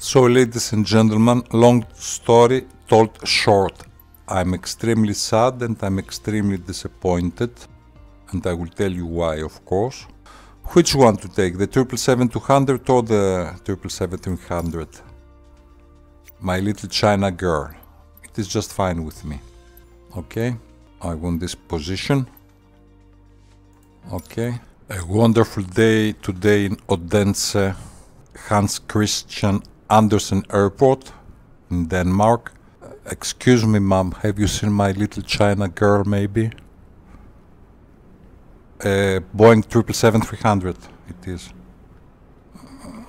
So, ladies and gentlemen, long story told short. I'm extremely sad and I'm extremely disappointed, and I will tell you why, of course. Which one to take, the 777-200 or the 777-300? My little China girl. It is just fine with me. Okay, I want this position. Okay, a wonderful day today in Odense, Hans Christian Andersen Airport in Denmark. Excuse me, ma'am, have you seen my little China girl maybe? Boeing 777-300 it is.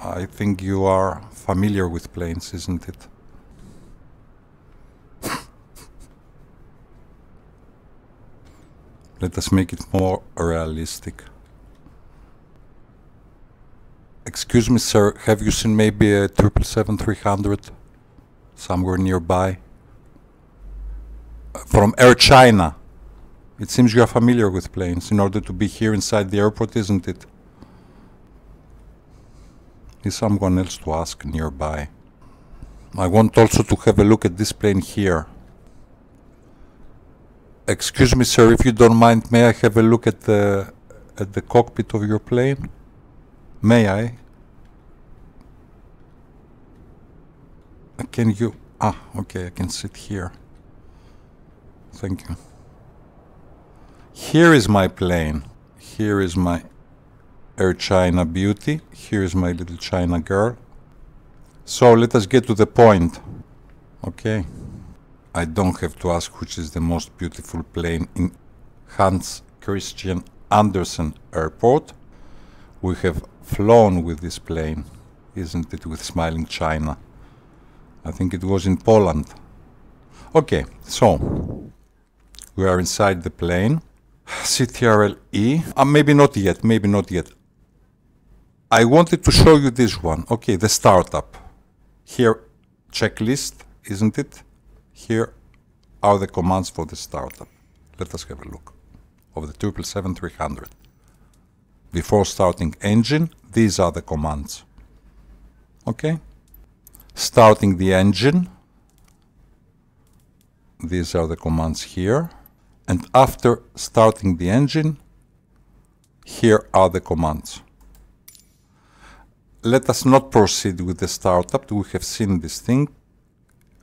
I think you are familiar with planes, isn't it? Let us make it more realistic. Excuse me, sir, have you seen maybe a 777-300 somewhere nearby? From Air China. It seems you are familiar with planes in order to be here inside the airport, isn't it? Is someone else to ask nearby? I want also to have a look at this plane here. Excuse me, sir, if you don't mind, may I have a look at the cockpit of your plane? May I? Can you? Ah, okay, I can sit here. Thank you. Here is my plane. Here is my Air China beauty. Here is my little China girl. So let us get to the point. Okay. I don't have to ask which is the most beautiful plane in Hans Christian Andersen Airport. We have flown with this plane, isn't it, with Smiling China? I think it was in Poland. Okay, so we are inside the plane. CTRL-E. Maybe not yet, maybe not yet. I wanted to show you this one. Okay, the startup. Here, checklist, isn't it? Here are the commands for the startup. Let us have a look of the 777-300. Before starting engine, these are the commands. Okay? Starting the engine, these are the commands here. And after starting the engine, here are the commands. Let us not proceed with the startup. We have seen this thing.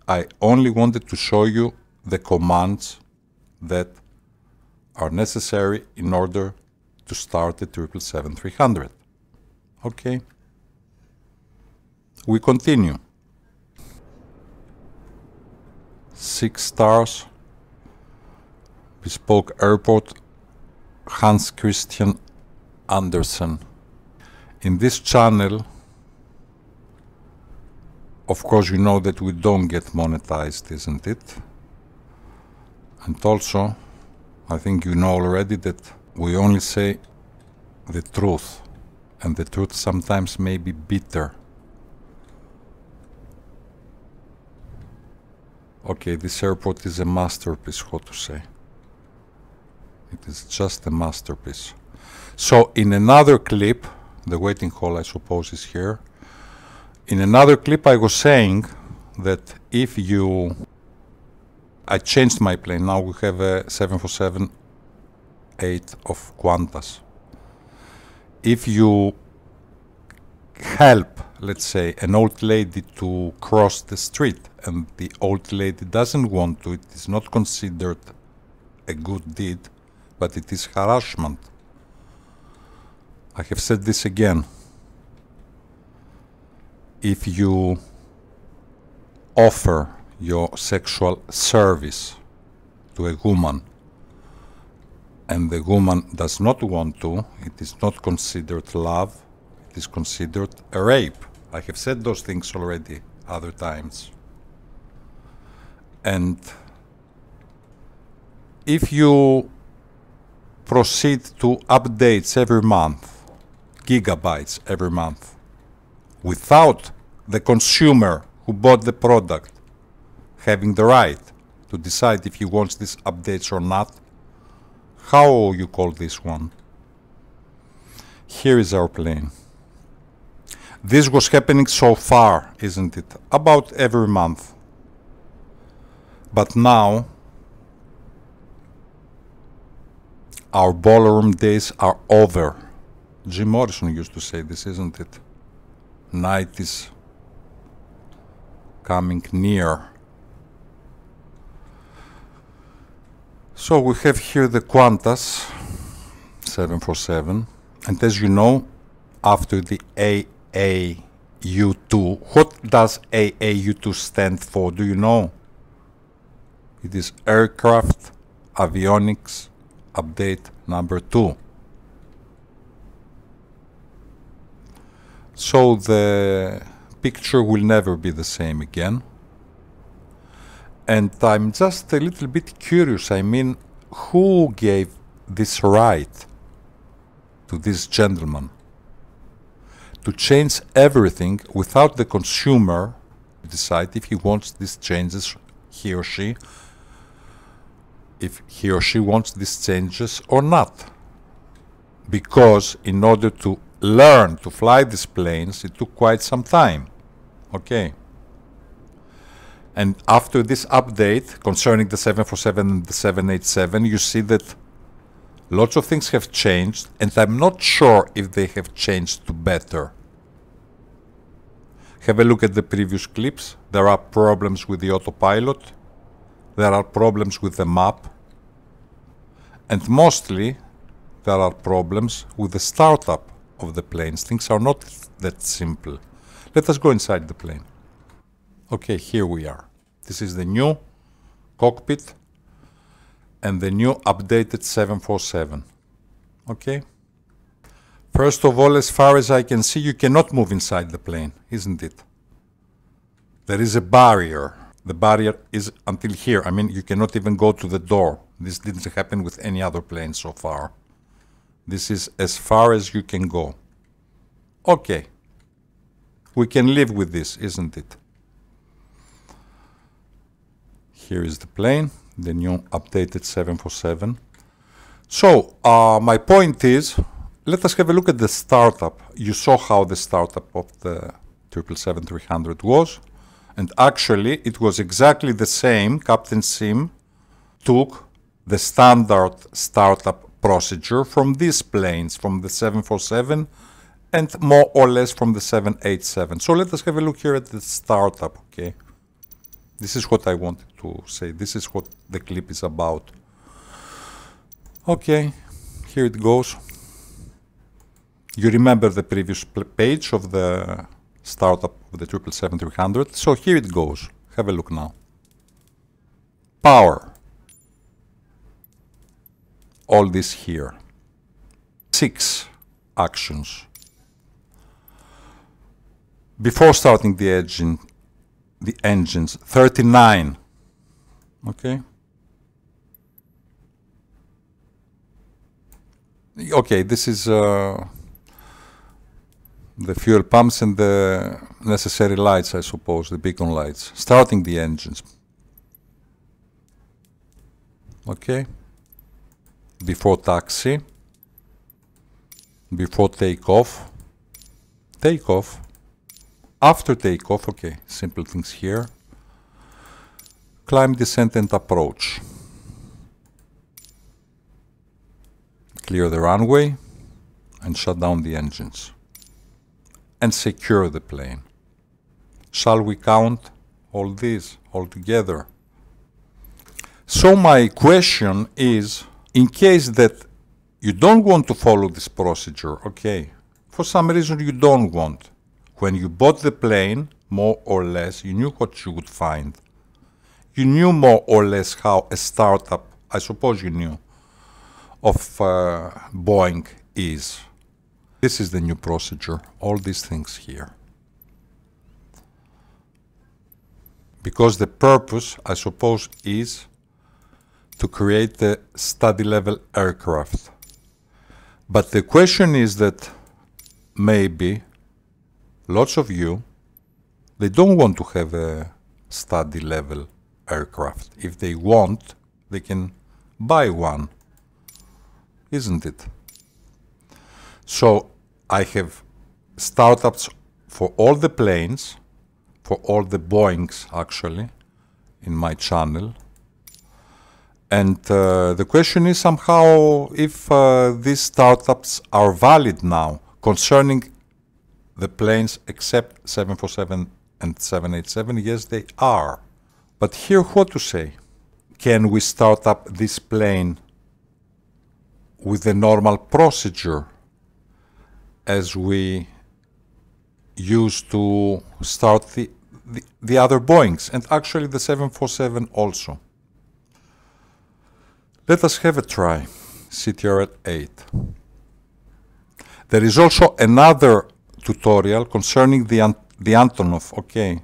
I only wanted to show you the commands that are necessary in order to start the 777-300. Okay. We continue. 6 stars. Bespoke Airport, Hans Christian Andersen. In this channel, of course, you know that we don't get monetized, isn't it? And also, I think you know already that we only say the truth, and the truth sometimes may be bitter. Okay, this airport is a masterpiece, how to say. It is just a masterpiece. So in another clip, the waiting hall I suppose is here. In another clip I was saying that if you... I changed my plane, now we have a 747-8 of Qantas. If you help, let's say, an old lady to cross the street and the old lady doesn't want to, it is not considered a good deed, but it is harassment. I have said this again. If you offer your sexual service to a woman and the woman does not want to, it is not considered love, it is considered a rape. I have said those things already other times. And if you proceed to updates every month, gigabytes every month, without the consumer who bought the product having the right to decide if he wants these updates or not, how you call this one? Here is our plane. This was happening so far, isn't it? About every month. But now, our ballroom days are over. Jim Morrison used to say this, isn't it? Night is coming near. So we have here the Qantas 747, and as you know, after the AAU2, what does AAU2 stand for? Do you know? It is Aircraft Avionics Update number 2. So the picture will never be the same again. And I'm just a little bit curious. I mean, who gave this right to this gentleman to change everything without the consumer decide if he wants these changes, he or she, if he or she wants these changes or not? Because in order to learn to fly these planes, it took quite some time. Okay. And after this update concerning the 747 and the 787, you see that lots of things have changed, and I'm not sure if they have changed to better. Have a look at the previous clips. There are problems with the autopilot. There are problems with the map. And mostly, there are problems with the startup of the planes. Things are not that simple. Let us go inside the plane. Okay, here we are. This is the new cockpit and the new updated 747. Okay? First of all, as far as I can see, you cannot move inside the plane, isn't it? There is a barrier. The barrier is until here. I mean, you cannot even go to the door. This didn't happen with any other plane so far. This is as far as you can go. Okay. We can live with this, isn't it? Here is the plane, the new updated 747. So, my point is, let us have a look at the startup. You saw how the startup of the 777-300 was. And actually, it was exactly the same. Captain Sim took the standard startup procedure from these planes, from the 747 and more or less from the 787. So let us have a look here at the startup, okay? This is what I wanted to say. This is what the clip is about. Okay, here it goes. You remember the previous page of the startup of the 777-300. So here it goes. Have a look now. Power. All this here. 6 actions. Before starting the engines, 39. Okay. Okay, this is the fuel pumps and the necessary lights, I suppose, the beacon lights. Starting the engines. Okay. Before taxi. Before takeoff. Takeoff. After takeoff, okay, simple things here. Climb, descent and approach. Clear the runway and shut down the engines. And secure the plane. Shall we count all these all together? So my question is, in case that you don't want to follow this procedure, okay, for some reason you don't want, when you bought the plane, more or less, you knew what you would find. You knew more or less how a startup, I suppose you knew, of Boeing is. This is the new procedure, all these things here. Because the purpose, I suppose, is to create the study level aircraft. But the question is that maybe lots of you, they don't want to have a study level aircraft. If they want, they can buy one, isn't it? So I have startups for all the planes, for all the Boeings actually, in my channel. And the question is somehow if these startups are valid now concerning the planes except 747 and 787. Yes, they are. But here what to say? Can we start up this plane with the normal procedure as we used to start the other Boeings, and actually the 747 also? Let us have a try. CTRL 8. There is also another tutorial concerning the Antonov, okay.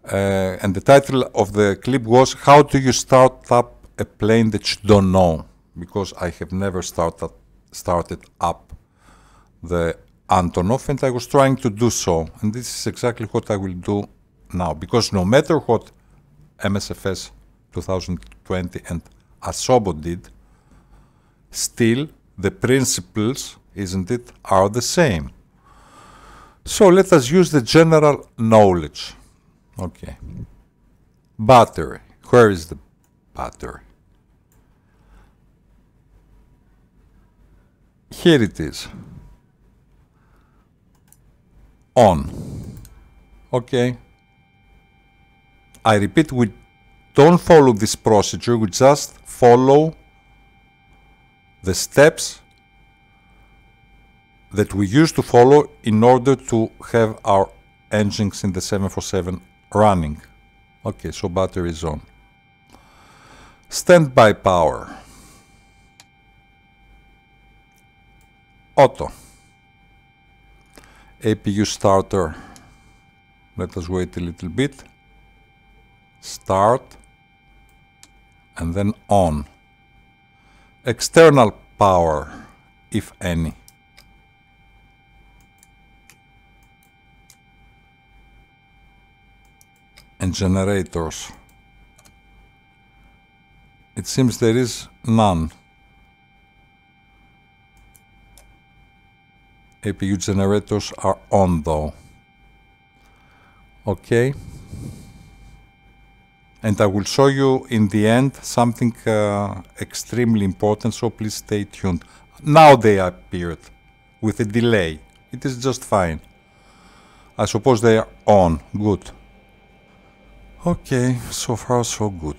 And the title of the clip was "How do you start up a plane that you don't know?" Because I have never started up the Antonov, and I was trying to do so. And this is exactly what I will do now. Because no matter what MSFS 2020 and Asobos did, still the principles, isn't it, are the same. So let us use the general knowledge. Okay. Battery. Where is the battery? Here it is. On. Okay. I repeat, we don't follow this procedure, we just follow the steps that we used to follow in order to have our engines in the 747 running. Okay, so battery is on. Standby power. Auto. APU starter. Let us wait a little bit. Start. And then on. External power, if any. And generators. It seems there is none. APU generators are on though. Okay. And I will show you in the end something extremely important, so please stay tuned. Now they appeared with a delay. It is just fine. I suppose they are on. Good. Okay, so far so good.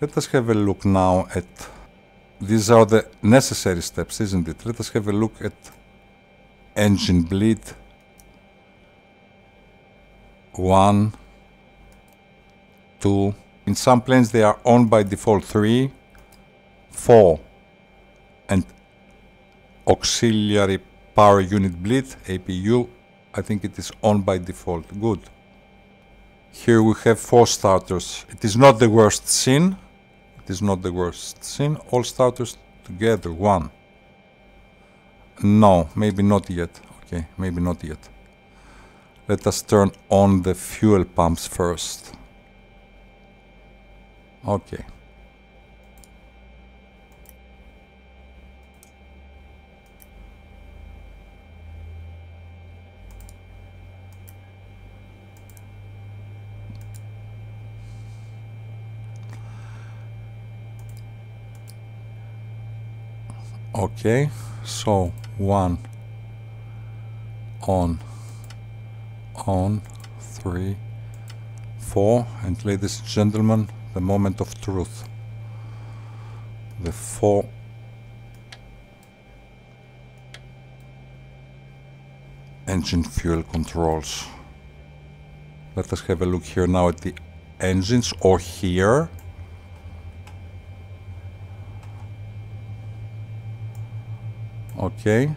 Let us have a look now at... These are the necessary steps, isn't it? Let us have a look at engine bleed. 1, 2. In some planes they are on by default. 3, 4. And auxiliary power unit bleed, APU, I think it is on by default. Good. Here we have 4 starters. It is not the worst scene. It is not the worst scene. All starters together. 1. No, maybe not yet. Okay, maybe not yet. Let us turn on the fuel pumps first. Okay. Okay, so 1 on 3, 4, and ladies and gentlemen, the moment of truth. The 4 engine fuel controls. Let us have a look here now at the engines, or here. Okay,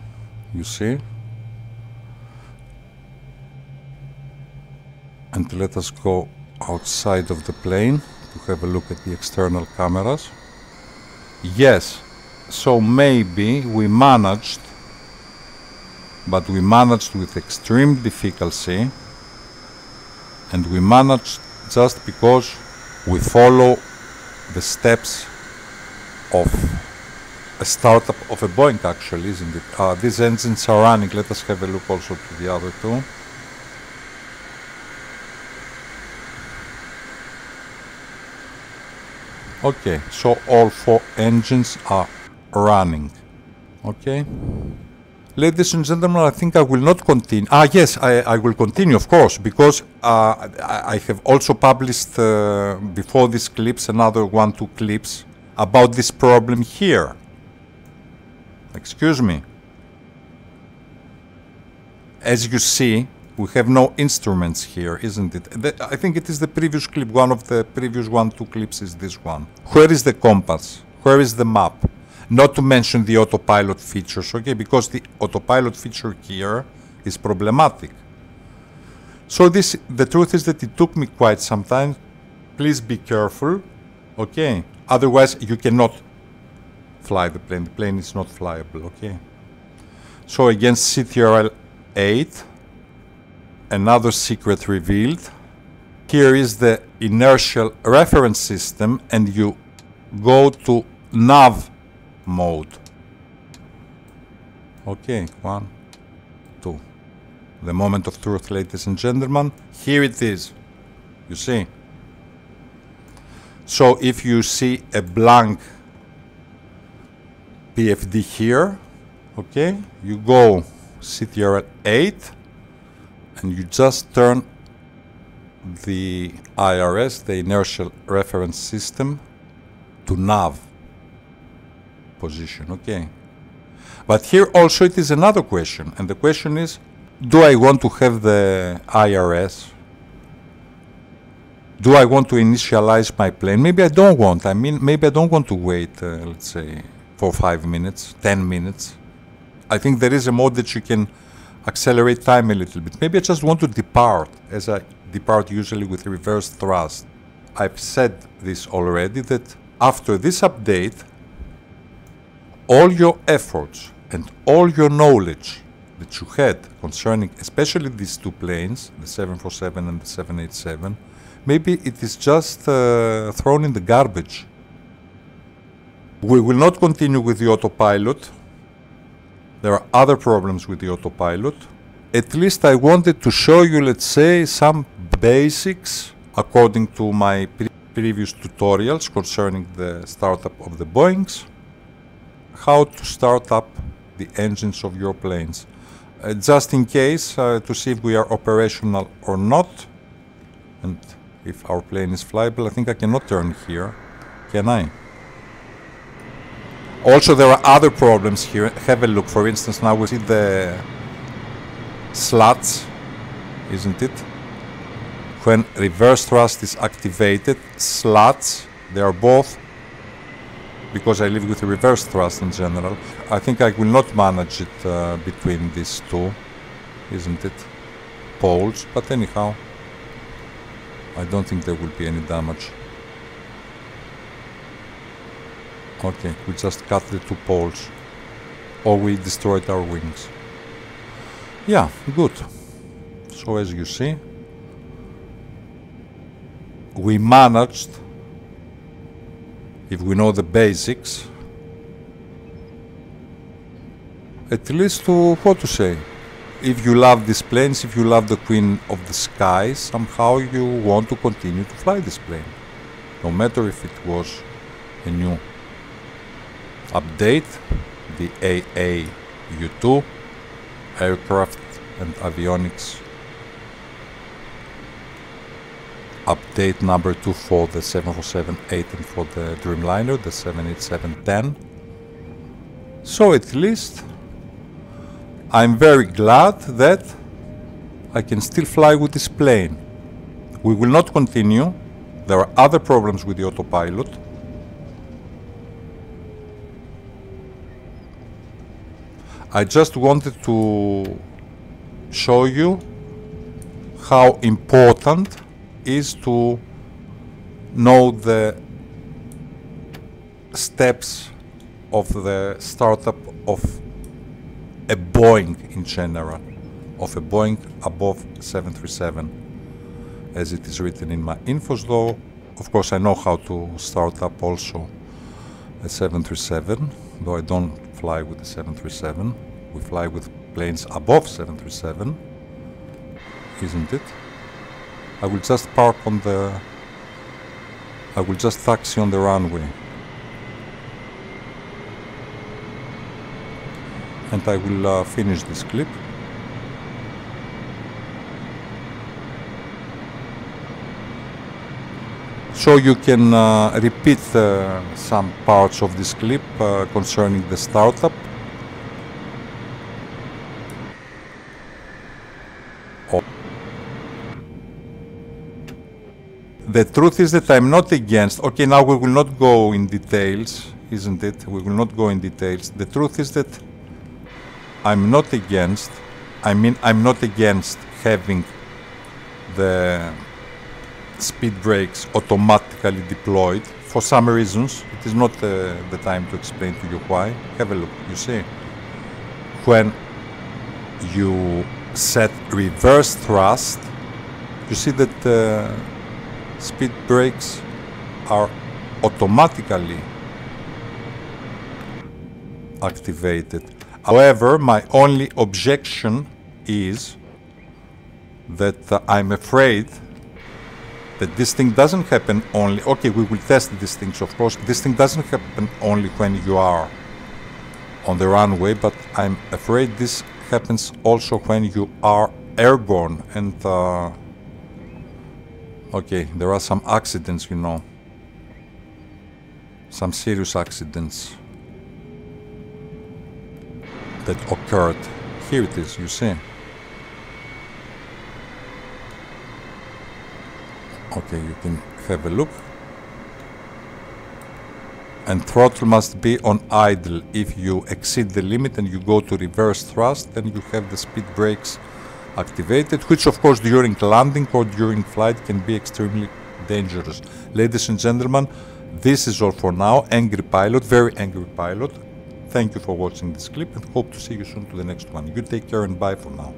you see. And let us go outside of the plane to have a look at the external cameras. Yes, so maybe we managed, but we managed with extreme difficulty, and we managed just because we follow the steps of a startup of a Boeing actually, isn't it? These engines are running. Let us have a look also to the other two. Okay, so all 4 engines are running. Okay. Ladies and gentlemen, I think I will not continue. Yes, I will continue, of course, because I have also published before these clips another 1-2 clips about this problem here. Excuse me. As you see, we have no instruments here, isn't it? I think it is the previous clip. One of the previous 1-2 clips is this one. Where is the compass? Where is the map? Not to mention the autopilot features, okay? Because the autopilot feature here is problematic. So the truth is that it took me quite some time. Please be careful, okay? Otherwise, you cannot fly the plane. The plane is not flyable, okay? So against CTRL-8, another secret revealed. Here is the inertial reference system, and you go to nav mode. Okay, 1, 2. The moment of truth, ladies and gentlemen. Here it is. You see? So if you see a blank PFD here, okay, you go CTRL-8 and you just turn the IRS, the inertial reference system, to nav position, okay? But here also it is another question, and the question is, do I want to have the IRS? Do I want to initialize my plane? Maybe I don't want. I mean, maybe I don't want to wait, let's say, for 5 minutes, 10 minutes. I think there is a mode that you can accelerate time a little bit. Maybe I just want to depart, as I depart usually with reverse thrust. I've said this already, that after this update, all your efforts and all your knowledge that you had concerning especially these 2 planes, the 747 and the 787, maybe it is just thrown in the garbage. We will not continue with the autopilot. There are other problems with the autopilot. At least I wanted to show you, let's say, some basics according to my previous tutorials concerning the startup of the Boeings, how to start up the engines of your planes. Just in case, to see if we are operational or not, and if our plane is flyable. I think I cannot turn here, can I? Also, there are other problems here. Have a look. For instance, now we see the slats, isn't it? When reverse thrust is activated, slats, they are both, because I live with reverse thrust in general. I think I will not manage it between these 2, isn't it? Poles, but anyhow, I don't think there will be any damage. Okay, we just cut the 2 poles, or we destroyed our wings. Yeah, good. So as you see, we managed, if we know the basics, at least to, what to say, if you love these planes, if you love the Queen of the Skies, somehow you want to continue to fly this plane. No matter if it was a new update, the AAU2 aircraft and avionics update number 2 for the 747-8 and for the Dreamliner, the 787-10. So at least I'm very glad that I can still fly with this plane. We will not continue. There are other problems with the autopilot. I just wanted to show you how important is to know the steps of the startup of a Boeing in general, of a Boeing above 737, as it is written in my infos, though of course I know how to start up also a 737, though I don't fly with the 737. We fly with planes above 737, isn't it? I will just park on the... I will just taxi on the runway. And I will finish this clip. So you can repeat some parts of this clip concerning the startup. The truth is that I'm not against... Okay, now we will not go in details, isn't it? We will not go in details. The truth is that I'm not against... I'm not against having the speed brakes automatically deployed for some reasons. It is not the time to explain to you why. Have a look, you see. When you set reverse thrust, you see that speed brakes are automatically activated. However, my only objection is that I'm afraid that this thing doesn't happen only... Okay, we will test these things, of course. This thing doesn't happen only when you are on the runway, but I'm afraid this happens also when you are airborne. And okay, there are some accidents, you know, some serious accidents that occurred. Here it is, you see. Okay, you can have a look. And throttle must be on idle. If you exceed the limit and you go to reverse thrust, then you have the speed brakes activated, which of course during landing or during flight can be extremely dangerous. Ladies and gentlemen, this is all for now. Angry pilot, very angry pilot. Thank you for watching this clip and hope to see you soon to the next one. You take care and bye for now.